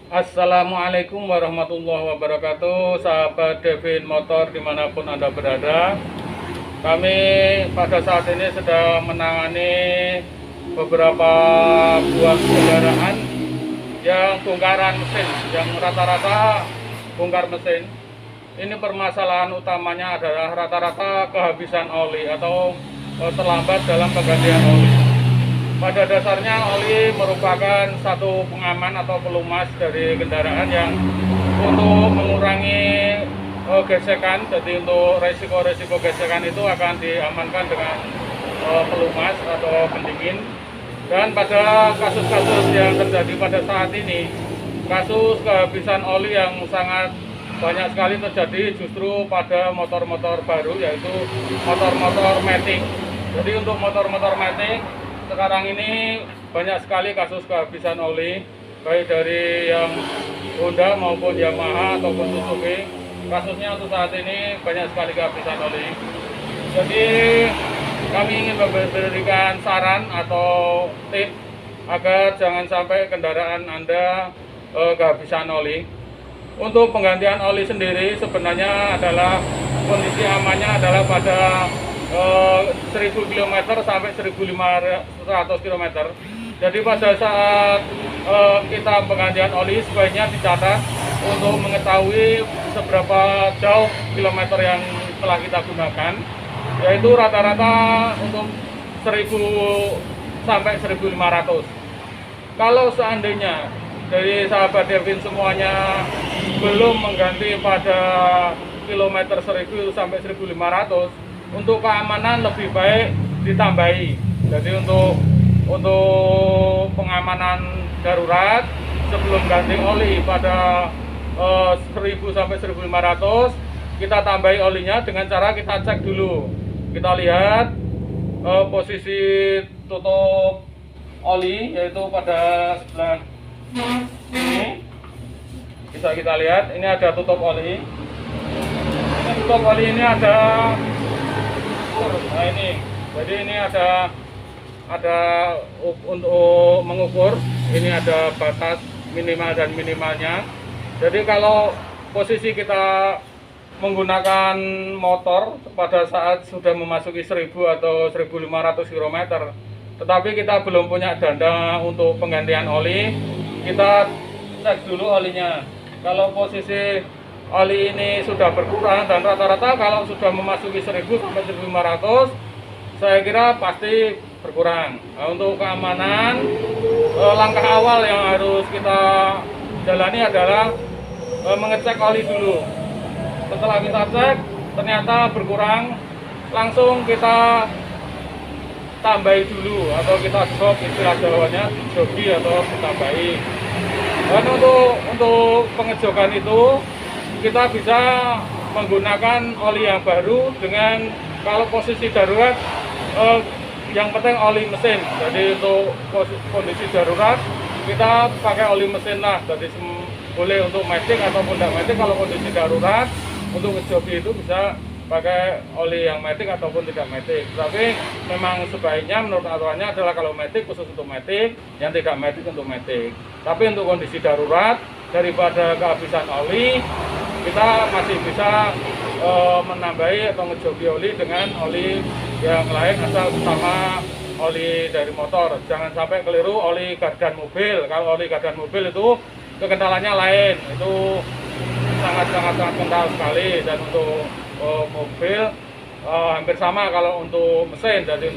Assalamualaikum warahmatullahi wabarakatuh, sahabat Devin Motor dimanapun Anda berada. Kami pada saat ini sedang menangani beberapa buah kendaraan yang bongkaran mesin, yang rata-rata bongkar mesin. Ini permasalahan utamanya adalah rata-rata kehabisan oli atau terlambat dalam penggantian oli. Pada dasarnya oli merupakan satu pengaman atau pelumas dari kendaraan yang untuk mengurangi gesekan. Jadi untuk resiko-resiko gesekan itu akan diamankan dengan pelumas atau pendingin. Dan pada kasus-kasus yang terjadi pada saat ini, kasus kehabisan oli yang sangat banyak sekali terjadi justru pada motor-motor baru, yaitu motor-motor matic. Jadi untuk motor-motor matic sekarang ini banyak sekali kasus kehabisan oli, baik dari yang Honda maupun Yamaha ataupun Suzuki. Kasusnya untuk saat ini banyak sekali kehabisan oli. Jadi kami ingin memberikan saran atau tips agar jangan sampai kendaraan Anda kehabisan oli. Untuk penggantian oli sendiri sebenarnya adalah kondisi amannya adalah pada 1000 km sampai 1500 km. Jadi pada saat kita penggantian oli sebaiknya dicatat untuk mengetahui seberapa jauh kilometer yang telah kita gunakan, yaitu rata-rata untuk 1000 sampai 1500. Kalau seandainya dari sahabat Devin semuanya belum mengganti pada kilometer 1000 sampai 1500, untuk keamanan lebih baik ditambahi. Jadi untuk pengamanan darurat sebelum ganti oli pada 1000 sampai 1500, kita tambahi olinya dengan cara kita cek dulu. Kita lihat posisi tutup oli, yaitu pada sebelah ini. Bisa kita lihat, ini ada tutup oli. Tutup oli ini ada. Nah ini, jadi ini ada untuk mengukur, ini ada batas minimal dan minimalnya. Jadi kalau posisi kita menggunakan motor pada saat sudah memasuki 1000 atau 1500 km, tetapi kita belum punya dana untuk penggantian oli, kita cek dulu olinya. Kalau posisi oli ini sudah berkurang dan rata-rata kalau sudah memasuki 1000 sampai 1500, saya kira pasti berkurang. Nah, untuk keamanan, langkah awal yang harus kita jalani adalah mengecek oli dulu. Setelah kita cek ternyata berkurang, langsung kita tambahi dulu atau kita drop, istilah Jawanya jogi atau ditambahi. Dan untuk pengejokan itu kita bisa menggunakan oli yang baru dengan, kalau posisi darurat yang penting oli mesin. Jadi untuk kondisi darurat kita pakai oli mesin lah. Jadi boleh untuk matic ataupun tidak matic. Kalau kondisi darurat untuk ngejoki itu bisa pakai oli yang matic ataupun tidak matic. Tapi memang sebaiknya menurut aturannya adalah kalau matic khusus untuk matic, yang tidak matic untuk matic. Tapi untuk kondisi darurat, daripada kehabisan oli, kita masih bisa menambahi atau ngejoki oli dengan oli yang lain asal utama oli dari motor. Jangan sampai keliru oli gardan mobil. Kalau oli gardan mobil itu kekentalannya lain, itu sangat kental sekali. Dan untuk mobil hampir sama kalau untuk mesin. Jadi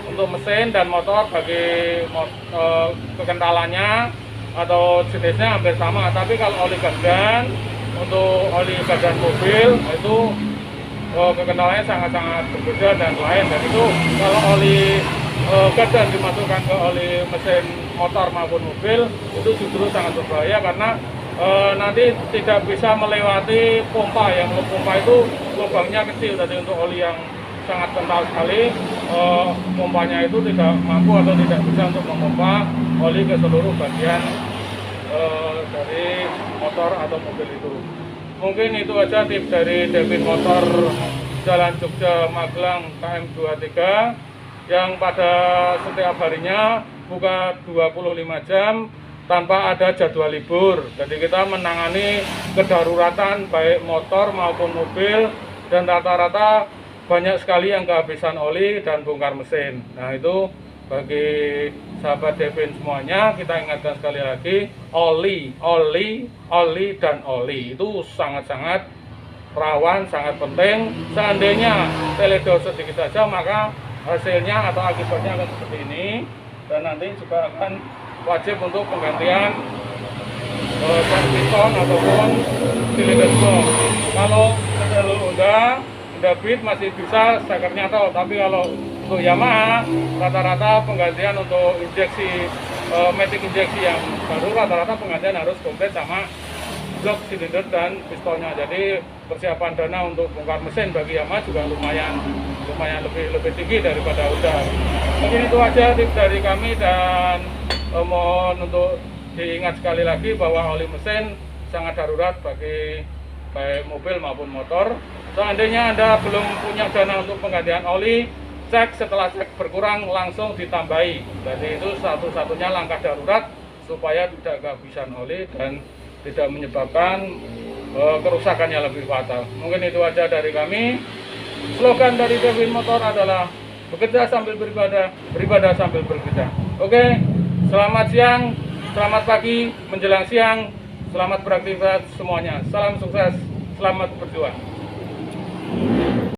untuk mesin dan motor bagi kekentalannya atau jenisnya hampir sama. Tapi kalau oli gardan, untuk oli gardan mobil itu kekentalannya sangat berbeda dan lain. Dan itu kalau oli gardan dimasukkan ke oli mesin motor maupun mobil, itu justru sangat berbahaya karena nanti tidak bisa melewati pompa. Yang pompa itu lubangnya kecil, jadi untuk oli yang sangat kental sekali, pompanya itu tidak mampu atau tidak bisa untuk memompa oli ke seluruh bagian dari motor atau mobil itu. Mungkin itu aja tips dari Devin Motor Jalan Jogja Magelang KM 23 yang pada setiap harinya buka 25 jam tanpa ada jadwal libur. Jadi kita menangani kedaruratan baik motor maupun mobil, dan rata-rata banyak sekali yang kehabisan oli dan bongkar mesin. Nah, itu bagi sahabat Devin semuanya, kita ingatkan sekali lagi, oli dan oli itu sangat-sangat rawan, sangat penting. Seandainya teledor sedikit saja, maka hasilnya atau akibatnya akan seperti ini, dan nanti juga akan wajib untuk penggantian piston ataupun silinder shock. Kalau Honda Beat masih bisa stekernya tahu, tapi kalau untuk Yamaha rata-rata penggantian untuk injeksi matic injeksi yang baru, rata-rata penggantian harus komplit sama blok silinder dan pistonnya. Jadi persiapan dana untuk bongkar mesin bagi Yamaha juga lumayan lebih tinggi daripada Honda. Mungkin itu aja tips dari kami, dan mohon untuk diingat sekali lagi bahwa oli mesin sangat darurat bagi baik mobil maupun motor. Seandainya Anda belum punya dana untuk penggantian oli, cek, setelah cek berkurang langsung ditambahi. Jadi itu satu-satunya langkah darurat supaya tidak kehabisan oli dan tidak menyebabkan kerusakan yang lebih fatal. Mungkin itu aja dari kami. Slogan dari Devin Motor adalah bekerja sambil beribadah, beribadah sambil bekerja. Oke, selamat siang, selamat pagi, menjelang siang, selamat beraktivitas semuanya. Salam sukses, selamat berjuang.